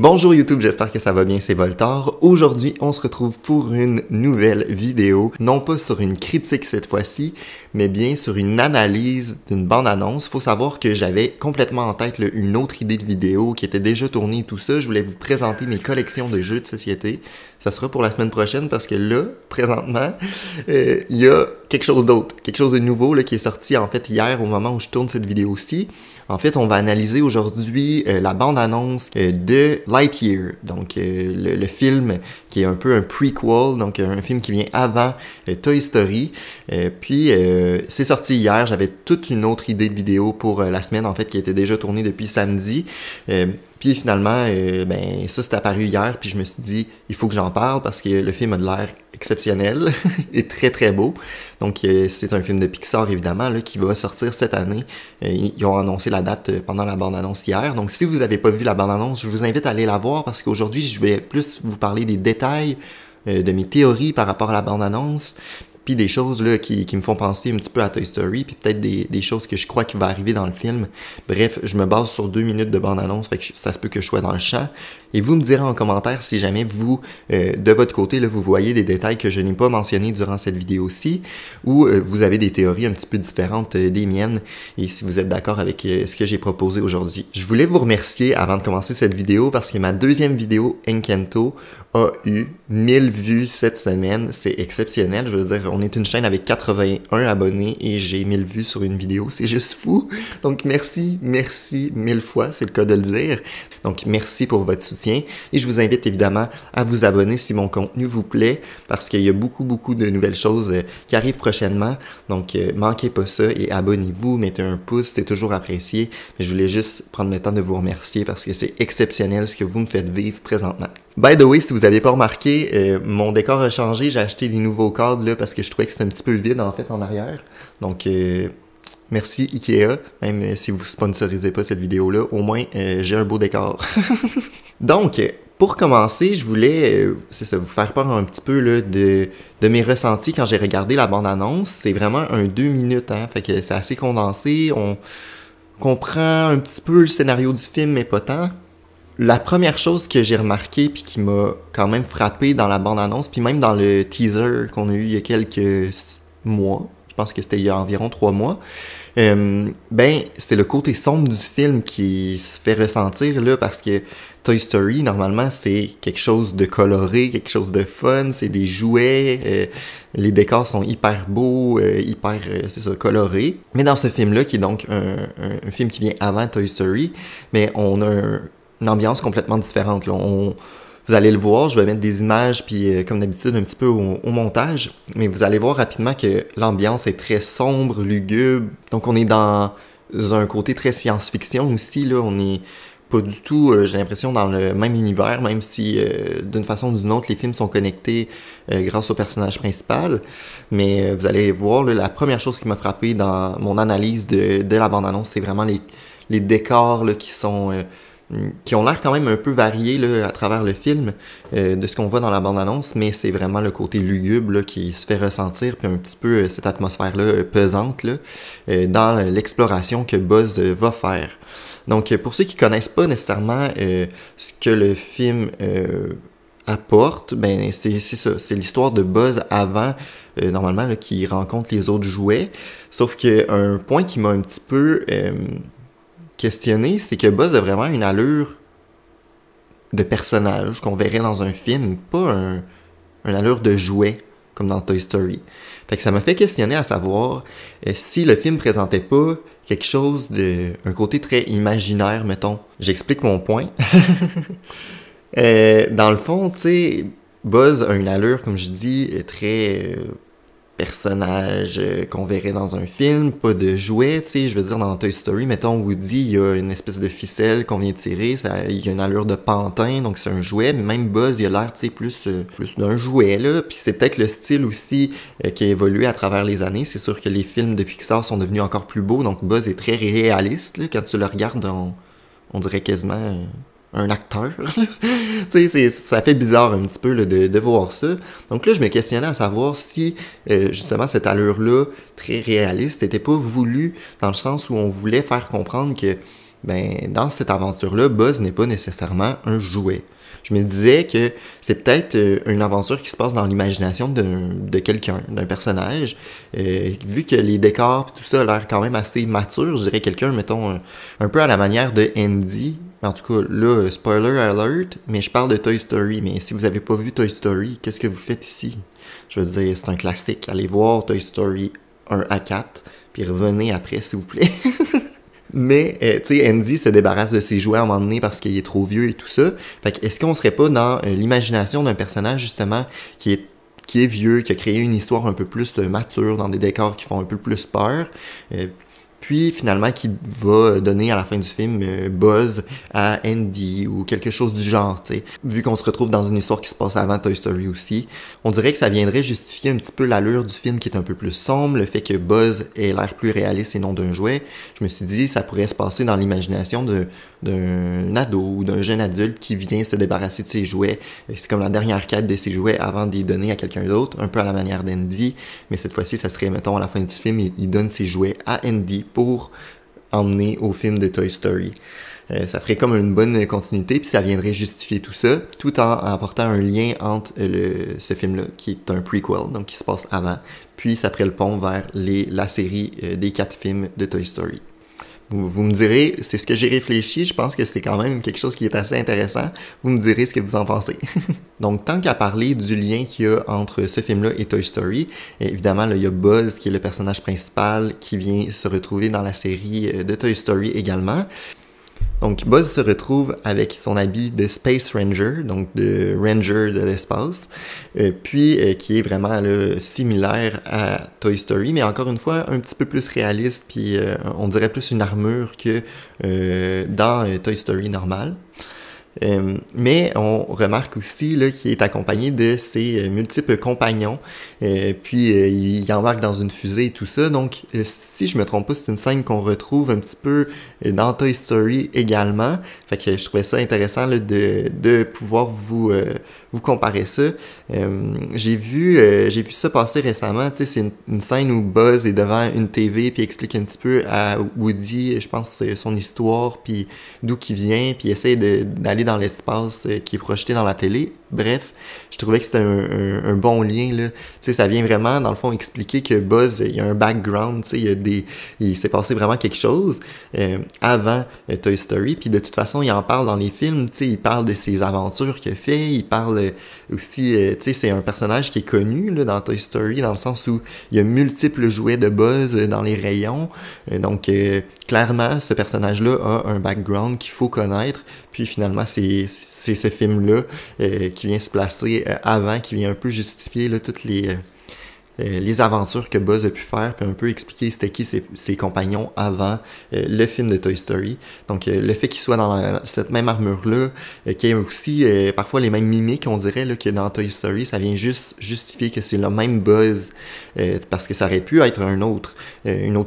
Bonjour YouTube, j'espère que ça va bien, c'est Voltar. Aujourd'hui, on se retrouve pour une nouvelle vidéo, non pas sur une critique cette fois-ci, mais bien sur une analyse d'une bande-annonce. Faut savoir que j'avais complètement en tête une autre idée de vidéo qui était déjà tournée et tout ça. Je voulais vous présenter mes collections de jeux de société. Ça sera pour la semaine prochaine parce que là, présentement, il y a quelque chose d'autre, quelque chose de nouveau là, qui est sorti en fait hier au moment où je tourne cette vidéo-ci. En fait, on va analyser aujourd'hui la bande-annonce de Lightyear, donc le film qui est un peu un prequel, donc un film qui vient avant Toy Story. Puis c'est sorti hier, j'avais toute une autre idée de vidéo pour la semaine en fait qui était déjà tournée depuis samedi. Puis finalement, ben ça c'est apparu hier, puis je me suis dit il faut que j'en parle parce que le film a de l'air exceptionnel et très très beau. Donc c'est un film de Pixar évidemment là, qui va sortir cette année. Ils ont annoncé la date pendant la bande-annonce hier. Donc si vous n'avez pas vu la bande-annonce, je vous invite à aller la voir parce qu'aujourd'hui je vais plus vous parler des détails de mes théories par rapport à la bande-annonce. Puis des choses là, qui me font penser un petit peu à Toy Story, puis peut-être des choses que je crois qui vont arriver dans le film. Bref, je me base sur 2 minutes de bande-annonce, fait que ça se peut que je sois dans le champ. Et vous me direz en commentaire si jamais vous, de votre côté, là, vous voyez des détails que je n'ai pas mentionnés durant cette vidéo-ci, ou vous avez des théories un petit peu différentes des miennes, et si vous êtes d'accord avec ce que j'ai proposé aujourd'hui. Je voulais vous remercier avant de commencer cette vidéo, parce que ma deuxième vidéo, Encanto, a eu 1000 vues cette semaine. C'est exceptionnel, je veux dire, on est une chaîne avec 81 abonnés, et j'ai 1000 vues sur une vidéo, c'est juste fou! Donc merci 1000 fois, c'est le cas de le dire. Donc merci pour votre soutien. Et je vous invite évidemment à vous abonner si mon contenu vous plaît parce qu'il y a beaucoup de nouvelles choses qui arrivent prochainement. Donc manquez pas ça et abonnez-vous, mettez un pouce, c'est toujours apprécié. Mais je voulais juste prendre le temps de vous remercier parce que c'est exceptionnel ce que vous me faites vivre présentement. By the way, si vous n'avez pas remarqué, mon décor a changé, j'ai acheté des nouveaux cadres là parce que je trouvais que c'était un petit peu vide en fait en arrière. Donc merci Ikea, même si vous sponsorisez pas cette vidéo-là, au moins j'ai un beau décor. Donc, pour commencer, je voulais, c'est ça, vous faire part un petit peu là, de mes ressentis quand j'ai regardé la bande-annonce. C'est vraiment un 2 minutes, hein, fait que c'est assez condensé, on comprend un petit peu le scénario du film, mais pas tant. La première chose que j'ai remarqué puis qui m'a quand même frappé dans la bande-annonce, puis même dans le teaser qu'on a eu il y a quelques mois, je pense que c'était il y a environ 3 mois, ben c'est le côté sombre du film qui se fait ressentir là parce que Toy Story normalement c'est quelque chose de coloré, quelque chose de fun, c'est des jouets, les décors sont hyper beaux, c'est ça, colorés. Mais dans ce film là qui est donc un film qui vient avant Toy Story, mais on a une ambiance complètement différente là. Vous allez le voir, je vais mettre des images, puis comme d'habitude, un petit peu au montage. Mais vous allez voir rapidement que l'ambiance est très sombre, lugubre. Donc on est dans un côté très science-fiction aussi, là. On est pas du tout, j'ai l'impression, dans le même univers, même si d'une façon ou d'une autre, les films sont connectés grâce au personnage principal. Mais vous allez voir, là, la première chose qui m'a frappé dans mon analyse de la bande-annonce, c'est vraiment les décors là, qui ont l'air quand même un peu variés là, à travers le film de ce qu'on voit dans la bande-annonce, mais c'est vraiment le côté lugubre là, qui se fait ressentir, puis un petit peu cette atmosphère-là pesante là, dans l'exploration que Buzz va faire. Donc pour ceux qui connaissent pas nécessairement ce que le film apporte, ben c'est ça, c'est l'histoire de Buzz avant, normalement, là, qui rencontre les autres jouets, sauf qu'un point qui m'a un petit peu questionné, c'est que Buzz a vraiment une allure de personnage qu'on verrait dans un film, pas une allure de jouet comme dans Toy Story. Fait que ça m'a fait questionner à savoir si le film présentait pas quelque chose un côté très imaginaire, mettons. J'explique mon point. Dans le fond, tu sais, Buzz a une allure, comme je dis, très personnage qu'on verrait dans un film, pas de jouet, tu sais, je veux dire dans Toy Story, mettons Woody, il y a une espèce de ficelle qu'on vient tirer, il y a une allure de pantin, donc c'est un jouet, mais même Buzz, il a l'air, tu sais, plus d'un jouet, là, puis c'est peut-être le style aussi qui a évolué à travers les années, c'est sûr que les films de Pixar sont devenus encore plus beaux, donc Buzz est très réaliste, là, quand tu le regardes, on dirait quasiment un acteur. Tu sais, ça fait bizarre un petit peu là, de voir ça. Donc là, je me questionnais à savoir si, justement, cette allure-là, très réaliste, n'était pas voulu dans le sens où on voulait faire comprendre que ben, dans cette aventure-là, Buzz n'est pas nécessairement un jouet. Je me disais que c'est peut-être une aventure qui se passe dans l'imagination de quelqu'un, d'un personnage. Vu que les décors et tout ça a l'air quand même assez mature, je dirais quelqu'un, mettons, un peu à la manière de Andy. En tout cas, là, spoiler alert, mais je parle de Toy Story. Mais si vous n'avez pas vu Toy Story, qu'est-ce que vous faites ici? Je veux dire, c'est un classique. Allez voir Toy Story 1 à 4, puis revenez après, s'il vous plaît. Mais, tu sais, Andy se débarrasse de ses jouets à un moment donné parce qu'il est trop vieux et tout ça. Fait que, est-ce qu'on serait pas dans l'imagination d'un personnage, justement, qui est vieux, qui a créé une histoire un peu plus mature, dans des décors qui font un peu plus peur, puis finalement qui va donner à la fin du film Buzz à Andy ou quelque chose du genre, tu sais. Vu qu'on se retrouve dans une histoire qui se passe avant Toy Story aussi, on dirait que ça viendrait justifier un petit peu l'allure du film qui est un peu plus sombre, le fait que Buzz ait l'air plus réaliste et non d'un jouet. Je me suis dit, ça pourrait se passer dans l'imagination d'un ado ou d'un jeune adulte qui vient se débarrasser de ses jouets. C'est comme la dernière quête de ses jouets avant de les donner à quelqu'un d'autre, un peu à la manière d'Andy, mais cette fois-ci, ça serait, mettons, à la fin du film, il donne ses jouets à Andy pour emmener au film de Toy Story. Ça ferait comme une bonne continuité, puis ça viendrait justifier tout ça, tout en apportant un lien entre ce film-là, qui est un prequel, donc qui se passe avant, puis ça ferait le pont vers la série des 4 films de Toy Story. Vous me direz, c'est ce que j'ai réfléchi, je pense que c'est quand même quelque chose qui est assez intéressant. Vous me direz ce que vous en pensez. Donc, tant qu'à parler du lien qu'il y a entre ce film-là et Toy Story, évidemment, là, il y a Buzz, qui est le personnage principal, qui vient se retrouver dans la série de Toy Story également. Donc, Buzz se retrouve avec son habit de Space Ranger, donc de Ranger de l'espace, puis qui est vraiment là, similaire à Toy Story, mais encore une fois, un petit peu plus réaliste, puis on dirait plus une armure que dans Toy Story normal. Mais on remarque aussi qu'il est accompagné de ses multiples compagnons, puis il embarque dans une fusée et tout ça. Donc, si je me trompe pas, c'est une scène qu'on retrouve un petit peu dans Toy Story également. Fait que je trouvais ça intéressant là, de pouvoir vous comparer ça. J'ai vu ça passer récemment. Tu sais, c'est une scène où Buzz est devant une TV puis explique un petit peu à Woody, je pense, son histoire, puis d'où qu'il vient, puis essaie d'aller dans l'espace qui est projeté dans la télé. Bref, je trouvais que c'était un bon lien, là. Tu sais, ça vient vraiment, dans le fond, expliquer que Buzz, il y a un background, tu sais, il s'est passé vraiment quelque chose avant Toy Story, puis de toute façon, il en parle dans les films, tu sais, il parle de ses aventures qu'il a fait, il parle aussi, tu sais, c'est un personnage qui est connu, là, dans Toy Story, dans le sens où il y a multiples jouets de Buzz dans les rayons, donc clairement, ce personnage-là a un background qu'il faut connaître, puis finalement, c'est ce film-là qui vient se placer avant, qui vient un peu justifier là, toutes les aventures que Buzz a pu faire, puis un peu expliquer c'était qui ses compagnons avant le film de Toy Story. Donc le fait qu'il soit dans cette même armure-là, qu'il y ait aussi parfois les mêmes mimiques, on dirait, là, que dans Toy Story, ça vient juste justifier que c'est le même Buzz, parce que ça aurait pu être une autre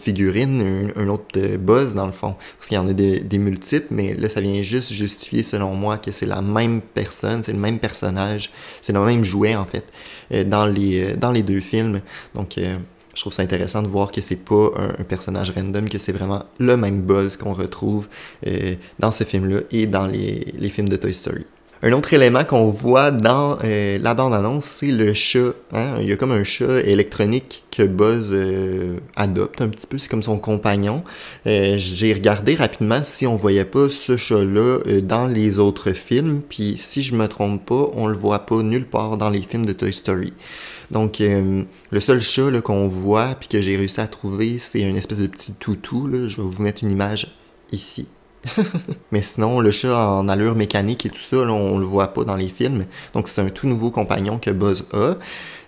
figurine, un autre Buzz dans le fond, parce qu'il y en a des multiples, mais là ça vient juste justifier selon moi que c'est la même personne, c'est le même personnage, c'est le même jouet en fait, dans les deux films. Donc, je trouve ça intéressant de voir que c'est pas un personnage random, que c'est vraiment le même Buzz qu'on retrouve dans ce film-là et dans les films de Toy Story. Un autre élément qu'on voit dans la bande-annonce, c'est le chat. Hein? Il y a comme un chat électronique que Buzz adopte un petit peu, c'est comme son compagnon. J'ai regardé rapidement si on voyait pas ce chat-là dans les autres films, puis si je me trompe pas, on le voit pas nulle part dans les films de Toy Story. Donc, le seul chat là, qu'on voit, puis que j'ai réussi à trouver, c'est une espèce de petit toutou. Là. Je vais vous mettre une image ici. Mais sinon, le chat en allure mécanique et tout ça, là, on le voit pas dans les films. Donc, c'est un tout nouveau compagnon que Buzz a.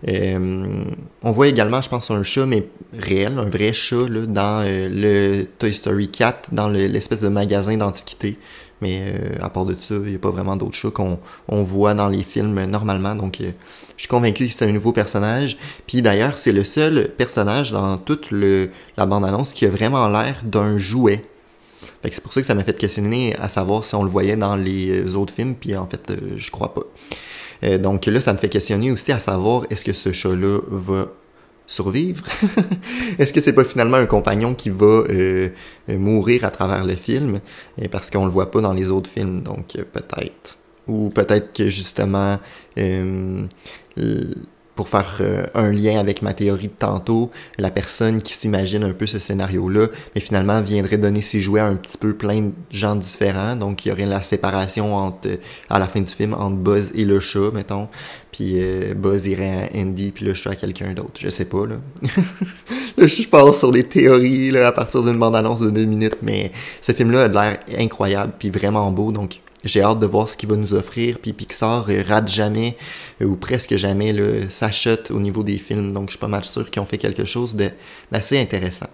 On voit également, je pense, un chat, mais réel, un vrai chat, là, dans le Toy Story 4, dans l'espèce de magasin d'antiquité. Mais à part de ça, il n'y a pas vraiment d'autres chats qu'on voit dans les films normalement. Donc, je suis convaincu que c'est un nouveau personnage. Puis d'ailleurs, c'est le seul personnage dans toute la bande-annonce qui a vraiment l'air d'un jouet. Fait que c'est pour ça que ça m'a fait questionner à savoir si on le voyait dans les autres films. Puis en fait, je crois pas. Donc là, ça me fait questionner aussi à savoir est-ce que ce chat-là va survivre? Est-ce que c'est pas finalement un compagnon qui va mourir à travers le film? Parce qu'on le voit pas dans les autres films, donc peut-être. Ou peut-être que justement, pour faire un lien avec ma théorie de tantôt, la personne qui s'imagine un peu ce scénario-là, mais finalement viendrait donner ses jouets à un petit peu plein de gens différents. Donc il y aurait la séparation entre, à la fin du film entre Buzz et le chat, mettons. Puis Buzz irait à Andy, puis le chat à quelqu'un d'autre. Je sais pas, là. Là, je pars sur des théories là, à partir d'une bande-annonce de 2 minutes, mais ce film-là a l'air incroyable, puis vraiment beau, donc j'ai hâte de voir ce qu'il va nous offrir, puis Pixar rate jamais, ou presque jamais, s'achète au niveau des films, donc je suis pas mal sûr qu'ils ont fait quelque chose d'assez intéressant.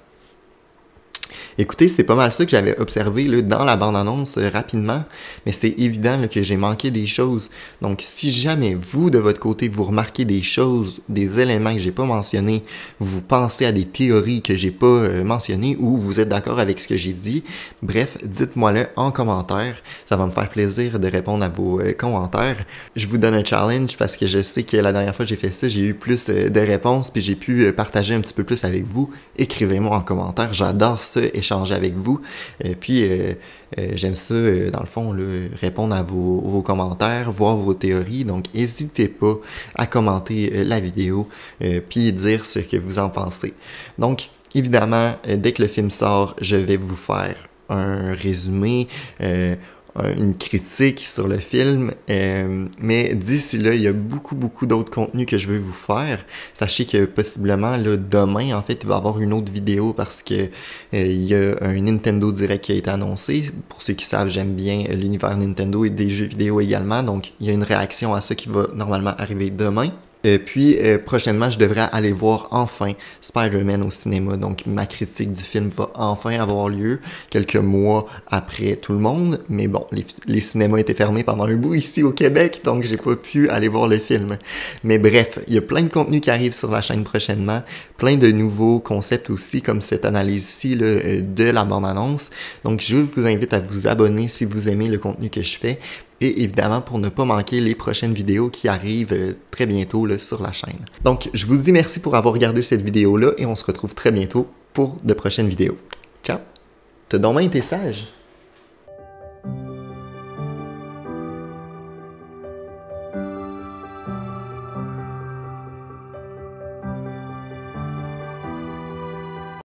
Écoutez, c'est pas mal ça que j'avais observé là, dans la bande-annonce rapidement, mais c'est évident là, que j'ai manqué des choses. Donc, si jamais vous, de votre côté, vous remarquez des choses, des éléments que j'ai pas mentionnés, vous pensez à des théories que j'ai pas mentionnées ou vous êtes d'accord avec ce que j'ai dit, bref, dites-moi-le en commentaire. Ça va me faire plaisir de répondre à vos commentaires. Je vous donne un challenge parce que je sais que la dernière fois que j'ai fait ça, j'ai eu plus de réponses puis j'ai pu partager un petit peu plus avec vous. Écrivez-moi en commentaire, j'adore ça, échanger avec vous. Puis j'aime ça, dans le fond, là, répondre à vos commentaires, voir vos théories. Donc, n'hésitez pas à commenter la vidéo, puis dire ce que vous en pensez. Donc, évidemment, dès que le film sort, je vais vous faire un résumé, une critique sur le film, mais d'ici là, il y a beaucoup d'autres contenus que je veux vous faire. Sachez que possiblement, là, demain, en fait, il va y avoir une autre vidéo parce que il y a un Nintendo Direct qui a été annoncé. Pour ceux qui savent, j'aime bien l'univers Nintendo et des jeux vidéo également, donc il y a une réaction à ça qui va normalement arriver demain. Puis prochainement, je devrais aller voir enfin Spider-Man au cinéma. Donc ma critique du film va enfin avoir lieu quelques mois après tout le monde. Mais bon, les cinémas étaient fermés pendant un bout ici au Québec, donc j'ai pas pu aller voir le film. Mais bref, il y a plein de contenus qui arrivent sur la chaîne prochainement, plein de nouveaux concepts aussi, comme cette analyse ici là, de la bande-annonce. Donc je vous invite à vous abonner si vous aimez le contenu que je fais. Et évidemment pour ne pas manquer les prochaines vidéos qui arrivent très bientôt là, sur la chaîne. Donc je vous dis merci pour avoir regardé cette vidéo là et on se retrouve très bientôt pour de prochaines vidéos. Ciao! T'as donc bien été sage!